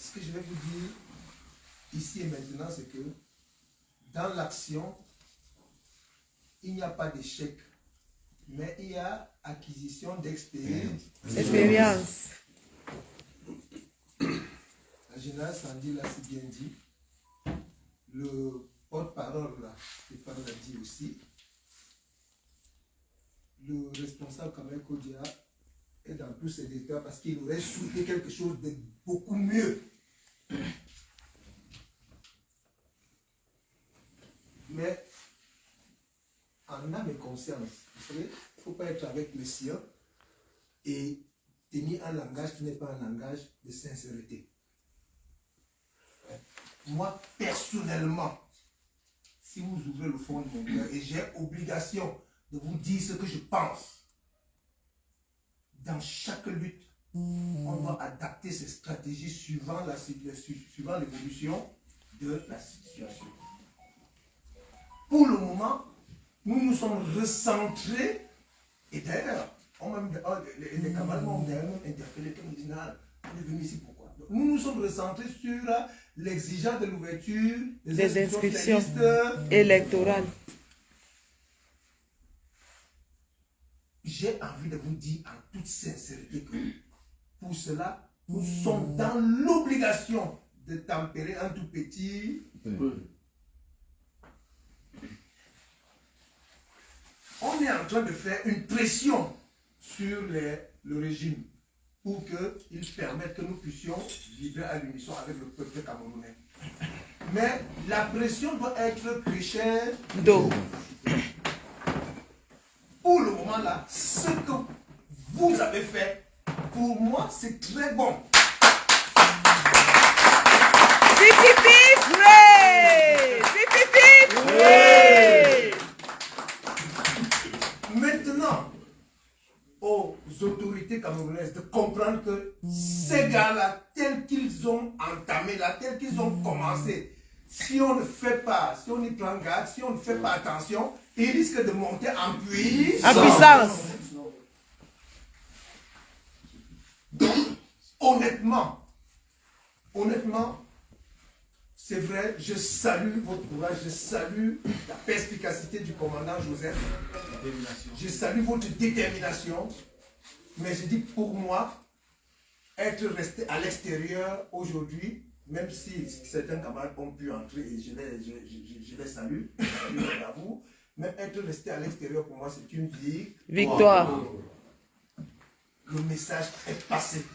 ce que je vais vous dire ici et maintenant, c'est que dans l'action, il n'y a pas d'échec, mais il y a acquisition d'expérience. Expérience. La générale Sandy l'a si bien dit. Le porte-parole, là, Stéphane l'a dit aussi. Le responsable Kamel Kodia est dans tous ses détails parce qu'il aurait souhaité quelque chose de beaucoup mieux. Mais en âme et conscience, vous savez, il ne faut pas être avec le sien et tenir un langage qui n'est pas un langage de sincérité. Moi, personnellement, si vous ouvrez le fond de mon cœur et j'ai obligation de vous dire ce que je pense, dans chaque lutte, on doit adapter ses stratégies suivant l'évolution de la situation. Pour le moment, nous nous sommes recentrés, et d'ailleurs, les camarades m'ont d'ailleurs interpellé comme ils disent, on est venu ici pourquoi? Donc, nous nous sommes recentrés sur l'exigence de l'ouverture des inscriptions électorales. J'ai envie de vous dire en toute sincérité que pour cela, nous sommes dans l'obligation de tempérer un tout petit peu. On est en train de faire une pression sur le régime pour qu'il permette que nous puissions vivre à l'unisson avec le peuple camerounais. Mais la pression doit être crescendo. Pour le moment là, ce que vous avez fait, pour moi, c'est très bon. Maintenant, aux autorités camerounaises de comprendre que ces gars-là, tels qu'ils ont entamé, là, tels qu'ils ont commencé, si on ne fait pas, si on y prend garde, si on ne fait pas attention, ils risquent de monter en puissance. Donc, honnêtement, c'est vrai, je salue votre courage, je salue la perspicacité du commandant Joseph, je salue votre détermination, mais je dis pour moi, être resté à l'extérieur aujourd'hui, même si certains camarades ont pu entrer et je les salue, à vous, mais être resté à l'extérieur pour moi c'est une victoire. Le message est passé.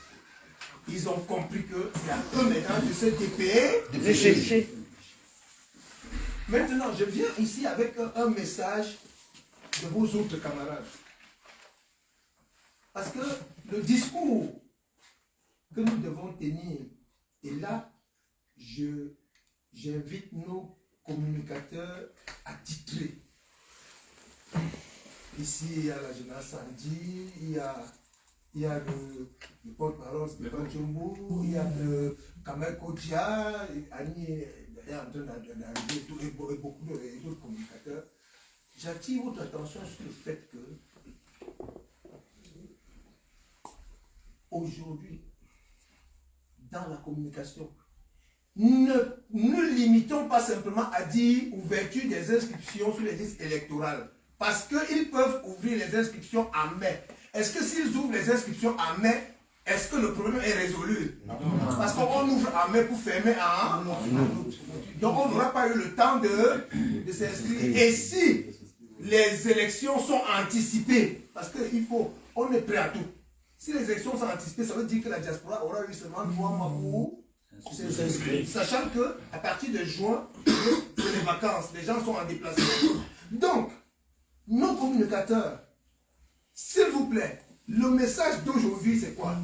Ils ont compris que c'est à eux maintenant de se dépêcher. Maintenant, je viens ici avec un message de vos autres camarades. Parce que le discours que nous devons tenir, et là, j'invite nos communicateurs à titrer. Ici, il y a la générale Sandy, il y a le porte-parole Stéphane Tchombo, il y a le Kamel Kodia, Annie est en train d'arriver, et beaucoup d'autres communicateurs. J'attire votre attention sur le fait que aujourd'hui, dans la communication, ne limitons pas simplement à dire ouverture des inscriptions sur les listes électorales. Parce qu'ils peuvent ouvrir les inscriptions en mai. Est-ce que s'ils ouvrent les inscriptions en mai, est-ce que le problème est résolu? Non. Parce qu'on ouvre en mai pour fermer en août. Donc on n'aura pas eu le temps de s'inscrire. Et si les élections sont anticipées, parce on est prêt à tout. Si les élections sont anticipées, ça veut dire que la diaspora aura eu seulement 3 mois pour s'inscrire. Sachant qu'à partir de juin, c'est les vacances, les gens sont en déplacement. Donc, nos communicateurs, s'il vous plaît, le message d'aujourd'hui c'est quoi?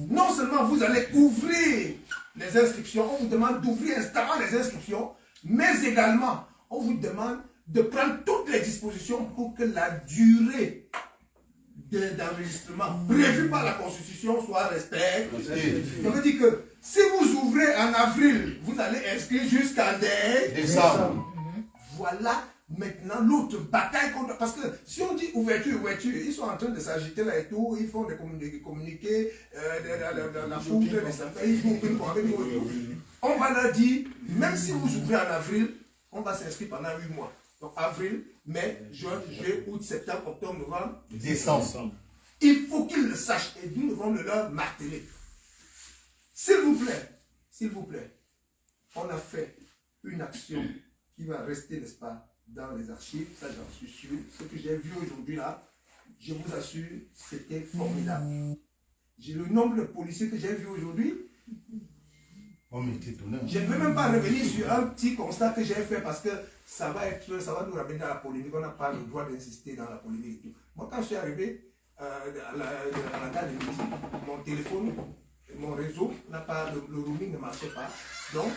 Non seulement vous allez ouvrir les inscriptions, on vous demande d'ouvrir instamment les inscriptions, mais également on vous demande de prendre toutes les dispositions pour que la durée d'enregistrement prévue par la Constitution soit respectée. Ça veut dire que si vous ouvrez en avril, vous allez inscrire jusqu'en décembre. Voilà maintenant l'autre bataille contre... Parce que si on dit ouverture, ils sont en train de s'agiter là et tout, ils font des communiqués, la boucle, des symptômes, ils font avec nous et tout. On va leur dire, même si vous ouvrez en avril, on va s'inscrire pendant 8 mois. Donc avril, mai, juin, juillet, août, septembre, octobre, novembre, décembre. Il faut qu'ils le sachent et nous devons le leur marteler. S'il vous plaît, on a fait une action qui va rester, n'est-ce pas, dans les archives, ça j'en suis sûr. Ce que j'ai vu aujourd'hui là, je vous assure, c'était formidable. Le nombre de policiers que j'ai vu aujourd'hui, je ne vais même pas revenir sur un petit constat que j'ai fait parce que ça va nous ramener dans la polémique. On n'a pas le droit d'insister dans la polémique et tout. Moi, quand je suis arrivé à la gare de midi, mon téléphone, mon réseau n'a pas, le roaming ne marchait pas. Donc,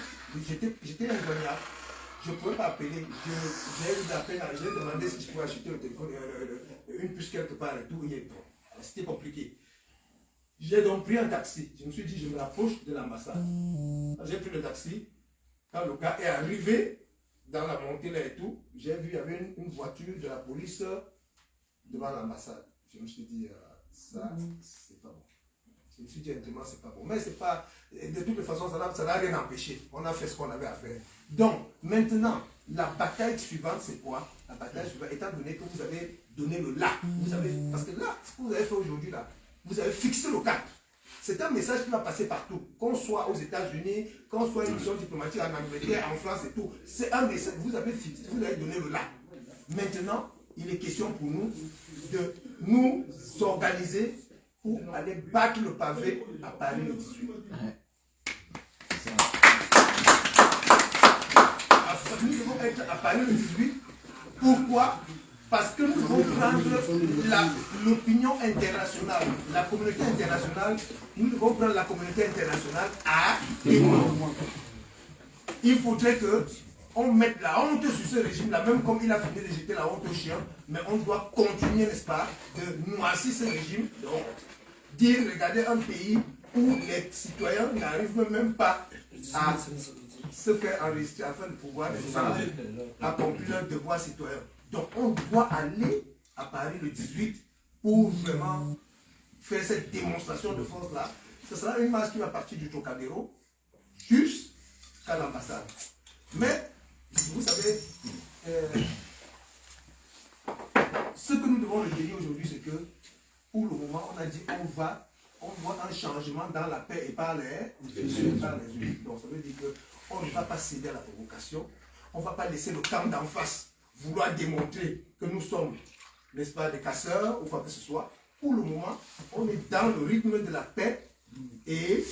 j'étais injoignable. Je ne pouvais pas appeler. J'ai demandé si je pouvais acheter le téléphone, une puce quelque part et tout. C'était compliqué. J'ai donc pris un taxi. Je me suis dit, je me rapproche de l'ambassade. J'ai pris le taxi. Quand le gars est arrivé dans la montée là et tout, j'ai vu qu'il y avait une voiture de la police devant l'ambassade. Je me suis dit, ça, c'est pas bon. Je me suis dit, c'est pas bon. Mais c'est pas. De toutes les façons, ça n'a rien empêché. On a fait ce qu'on avait à faire. Donc, maintenant, la bataille suivante, c'est quoi? La bataille suivante, étant donné que vous avez donné le là. Parce que là, ce que vous avez fait aujourd'hui, là, vous avez fixé le cap. C'est un message qui va passer partout. Qu'on soit aux États-Unis, qu'on soit une mission diplomatique en Angleterre, en France et tout. C'est un message. Vous avez fixé, vous avez donné le là. Maintenant, il est question pour nous de nous organiser pour aller battre le pavé à Paris le 18. Nous devons être à Paris le 18. Pourquoi? Parce que nous devons prendre l'opinion internationale, la communauté internationale, nous devons prendre la communauté internationale à témoin. Il faudrait qu'on mette la honte sur ce régime-là, même comme il a fini de jeter la honte aux chiens, mais on doit continuer, n'est-ce pas, de noircir ce régime de honte. Dire, regardez un pays où les citoyens n'arrivent même pas à se faire enregistrer afin de pouvoir accomplir leur devoir citoyen. Donc on doit aller à Paris le 18 pour vraiment faire cette démonstration de force-là. Ce sera une marche qui va partir du Trocadéro jusqu'à l'ambassade. Mais, vous savez, ce que nous devons retenir aujourd'hui, c'est que pour le moment, on a dit on voit un changement dans la paix et par les yeux. Donc ça veut dire qu'on ne va pas céder à la provocation, on ne va pas laisser le camp d'en face vouloir démontrer que nous sommes, n'est-ce pas, des casseurs ou quoi que ce soit. Pour le moment, on est dans le rythme de la paix et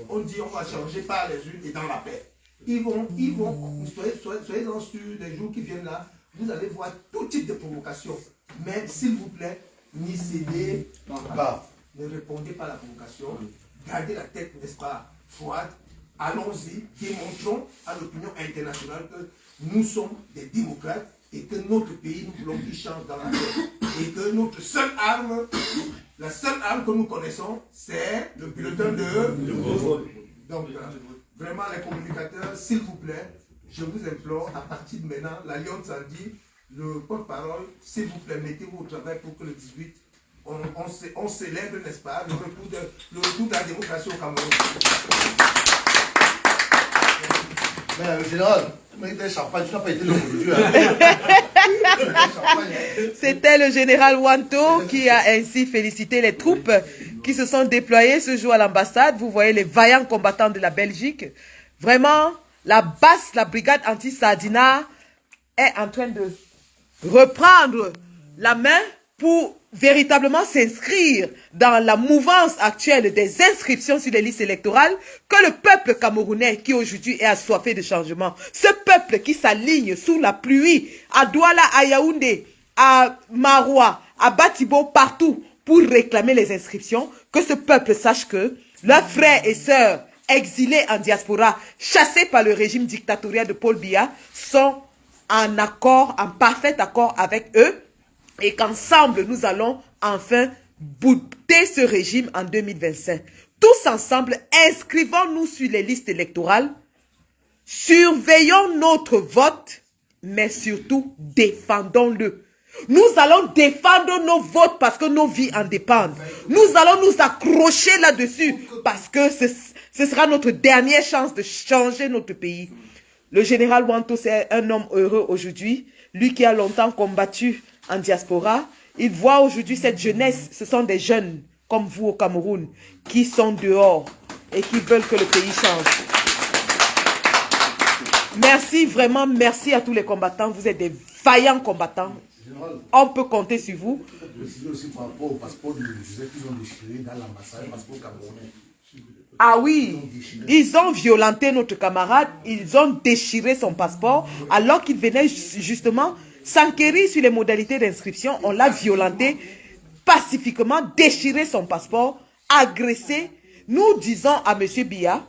on dit on va changer par les unes et dans la paix. Ils vont soyez-en sûrs, des jours qui viennent là, vous allez voir tout type de provocation. Mais s'il vous plaît, n'y cédez pas. Ne répondez pas à la provocation. Gardez la tête, n'est-ce pas, froide. Allons-y, démontrons à l'opinion internationale que nous sommes des démocrates et que notre pays, nous voulons qu'il change dans la paix. Et que notre seule arme, la seule arme que nous connaissons, c'est le bulletin de vote. Donc, vraiment, les communicateurs, s'il vous plaît, je vous implore, à partir de maintenant, l'Alliance Sandy, le porte-parole, s'il vous plaît, mettez-vous au travail pour que le 18, on célèbre, n'est-ce pas, le retour de la démocratie au Cameroun. Mais général, champagne, tu n'as pas été le C'était le général Wanto qui a ainsi félicité les troupes qui se sont déployées ce jour à l'ambassade. Vous voyez les vaillants combattants de la Belgique. Vraiment, la brigade anti-Sardina est en train de reprendre la main pour véritablement s'inscrire dans la mouvance actuelle des inscriptions sur les listes électorales que le peuple camerounais qui aujourd'hui est assoiffé de changement, ce peuple qui s'aligne sous la pluie à Douala, à Yaoundé, à Maroua, à Batibo, partout pour réclamer les inscriptions, que ce peuple sache que leurs frères et sœurs exilés en diaspora, chassés par le régime dictatorial de Paul Biya, sont en accord, en parfait accord avec eux, et qu'ensemble, nous allons enfin bouter ce régime en 2025. Tous ensemble, inscrivons-nous sur les listes électorales, surveillons notre vote mais surtout, défendons-le. Nous allons défendre nos votes parce que nos vies en dépendent. Nous allons nous accrocher là-dessus parce que ce sera notre dernière chance de changer notre pays. Le général Wanto, c'est un homme heureux aujourd'hui. Lui qui a longtemps combattu en diaspora, il voit aujourd'hui cette jeunesse. Ce sont des jeunes comme vous au Cameroun qui sont dehors et qui veulent que le pays change. Merci, vraiment, merci à tous les combattants. Vous êtes des vaillants combattants. On peut compter sur vous. Aussi par rapport au passeport de Joseph qu'ils ont déchiré dans l'ambassade, le passeport camerounais. Ah oui, ils ont violenté notre camarade, ils ont déchiré son passeport alors qu'il venait justement s'enquérir sur les modalités d'inscription. On l'a violenté pacifiquement, déchiré son passeport, agressé. Nous disons à M. Biya,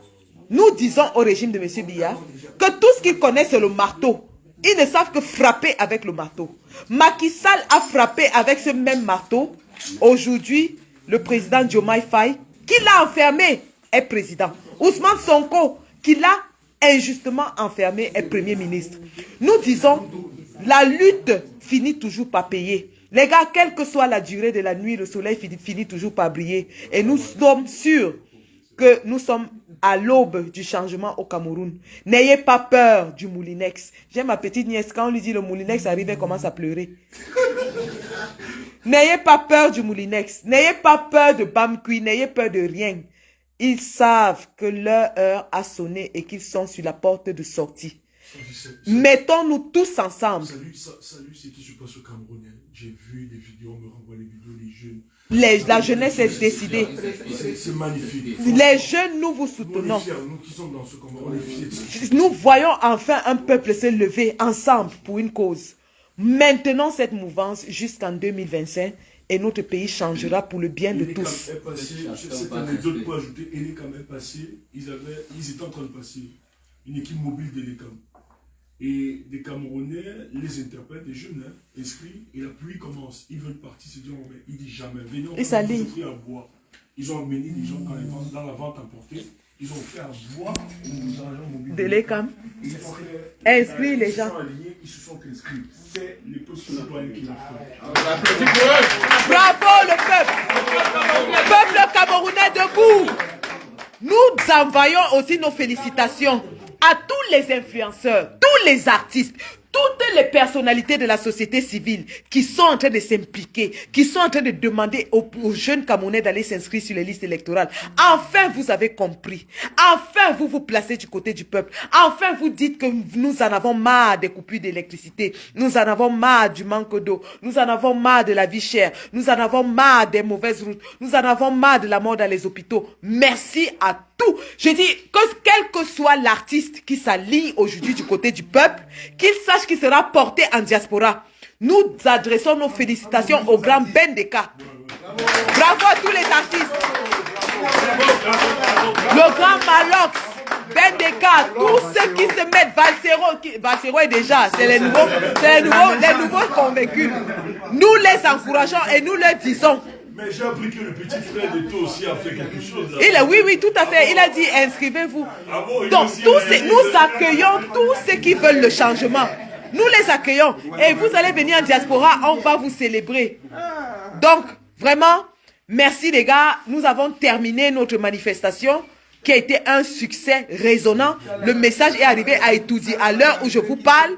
nous disons au régime de M. Biya que tout ce qu'ils connaissent c'est le marteau. Ils ne savent que frapper avec le marteau. Macky Sall a frappé avec ce même marteau. Aujourd'hui, le président Diomaye Faye, qui l'a enfermé, est président. Ousmane Sonko, qui l'a injustement enfermé, est premier ministre. Nous disons, la lutte finit toujours par payer. Les gars, quelle que soit la durée de la nuit, le soleil finit toujours par briller. Et nous sommes sûrs que nous sommes à l'aube du changement au Cameroun. N'ayez pas peur du Moulinex. J'ai ma petite nièce, quand on lui dit le Moulinex arrive, elle commence à pleurer. N'ayez pas peur du Moulinex. N'ayez pas peur de Bamkui. N'ayez peur de rien. Ils savent que leur heure a sonné et qu'ils sont sur la porte de sortie. Mettons-nous tous ensemble. Salut, c'est qui se passe au Cameroun. J'ai vu des vidéos, on me renvoie les vidéos, les jeunes. La jeunesse est décidée. C'est magnifique. Les jeunes, nous vous soutenons. Nous qui sommes dans ce combat, on est fiers. Nous voyons enfin un peuple se lever ensemble pour une cause. Maintenons cette mouvance jusqu'en 2025 et notre pays changera pour le bien de tous. Cette anecdote pour ajouter, Elecam est passé, ils étaient en train de passer une équipe mobile d'Elecam. Et des Camerounais les interprètent, des jeunes inscrits, et la pluie commence. Ils veulent partir, se dire, mais il dit jamais, venez, on va vous offrir à boire. Ils ont amené les gens dans la vente emportée, ils ont fait à boire aux agents mobiles. De l'ECAM. Inscrits les gens. Ils se sont inscrits. C'est les peuples citoyens qui l'ont fait. Bravo le peuple. Le peuple camerounais debout. Nous envoyons aussi nos félicitations à tous les influenceurs, tous les artistes, toutes les personnalités de la société civile qui sont en train de s'impliquer, qui sont en train de demander aux jeunes Camerounais d'aller s'inscrire sur les listes électorales. Enfin, vous avez compris. Enfin, vous vous placez du côté du peuple. Enfin, vous dites que nous en avons marre des coupures d'électricité. Nous en avons marre du manque d'eau. Nous en avons marre de la vie chère. Nous en avons marre des mauvaises routes. Nous en avons marre de la mort dans les hôpitaux. Merci à tous. Je dis que quel que soit l'artiste qui s'allie aujourd'hui du côté du peuple, qu'il sache qu'il sera porté en diaspora. Nous adressons nos félicitations au grand Bendeka. Bravo à tous les artistes. Le grand Malox, Bendeka, tous ceux qui se mettent, Valsero est déjà, c'est les nouveaux convaincus. Nous les encourageons et nous leur disons. Mais j'ai appris que le petit frère de toi aussi a fait quelque chose. Là. Oui, tout à fait. Il a dit inscrivez-vous. Ah bon, donc, nous accueillons tous ceux qui veulent le changement. Nous les accueillons. Et vous allez venir en diaspora, on va vous célébrer. Donc, vraiment, merci les gars. Nous avons terminé notre manifestation qui a été un succès résonnant. Le message est arrivé à Etoudi. À l'heure où je vous parle,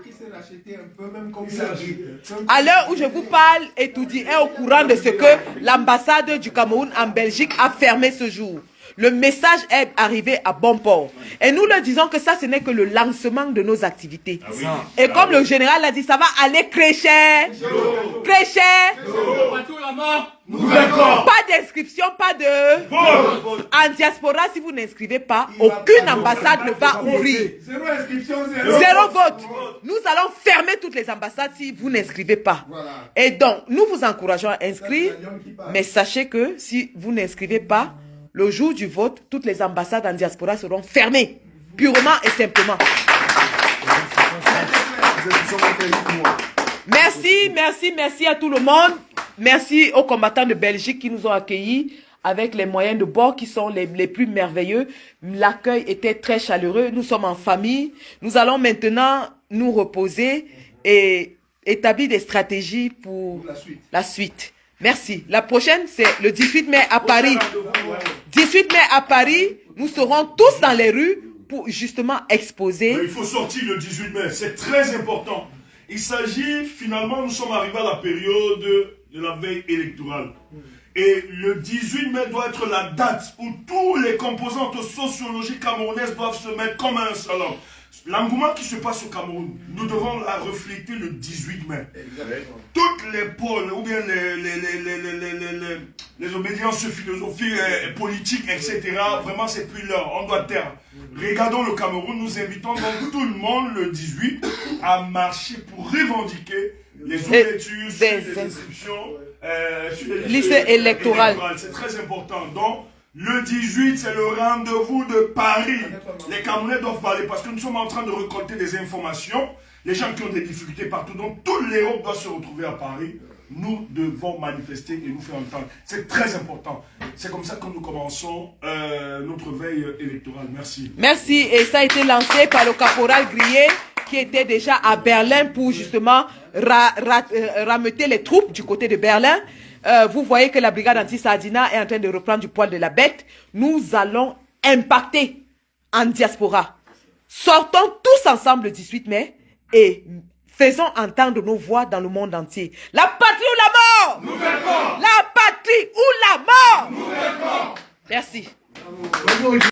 Etoudi est au courant de ce que l'ambassade du Cameroun en Belgique a fermé ce jour. Le message est arrivé à bon port. Et nous leur disons que ça, ce n'est que le lancement de nos activités. Ah oui. Et comme le général l'a dit, ça va aller crécher. Crécher. Pas d'inscription, pas de... En diaspora, si vous n'inscrivez pas, aucune ambassade ne va ouvrir. Zéro inscription, zéro vote. Nous allons fermer toutes les ambassades si vous n'inscrivez pas. Voilà. Et donc, nous vous encourageons à inscrire. Mais sachez que si vous n'inscrivez pas, le jour du vote, toutes les ambassades en diaspora seront fermées, purement et simplement. Merci à tout le monde. Merci aux combattants de Belgique qui nous ont accueillis avec les moyens de bord qui sont les plus merveilleux. L'accueil était très chaleureux. Nous sommes en famille. Nous allons maintenant nous reposer et établir des stratégies pour la suite. Merci. La prochaine, c'est le 18 mai à Paris. 18 mai à Paris, nous serons tous dans les rues pour justement exposer. Mais il faut sortir le 18 mai, c'est très important. Il s'agit, finalement, nous sommes arrivés à la période de la veille électorale. Et le 18 mai doit être la date où tous les composantes sociologiques camerounaises doivent se mettre comme un seul homme. L'engouement qui se passe au Cameroun, nous devons la refléter le 18 mai. Exactement. Toutes les pôles, ou bien les obédiences philosophiques, politiques, etc., vraiment c'est plus l'heure, on doit taire. Regardons le Cameroun, nous invitons donc tout le monde le 18 à marcher pour revendiquer les ouvertures sur les inscriptions, sur les listes électorales. C'est très important. Donc, le 18, c'est le rendez-vous de Paris. Les Camerounais doivent parler parce que nous sommes en train de récolter des informations. Les gens qui ont des difficultés partout. Donc, toute l'Europe doit se retrouver à Paris. Nous devons manifester et nous faire entendre. C'est très important. C'est comme ça que nous commençons notre veille électorale. Merci. Merci. Et ça a été lancé par le caporal Grillet qui était déjà à Berlin pour justement rameuter les troupes du côté de Berlin. Vous voyez que la brigade anti-Sardina est en train de reprendre du poil de la bête. Nous allons impacter en diaspora. Sortons tous ensemble le 18 mai et faisons entendre nos voix dans le monde entier. La patrie ou la mort? Nouvelle corps. La patrie ou la mort? Nouvelle corps. Merci.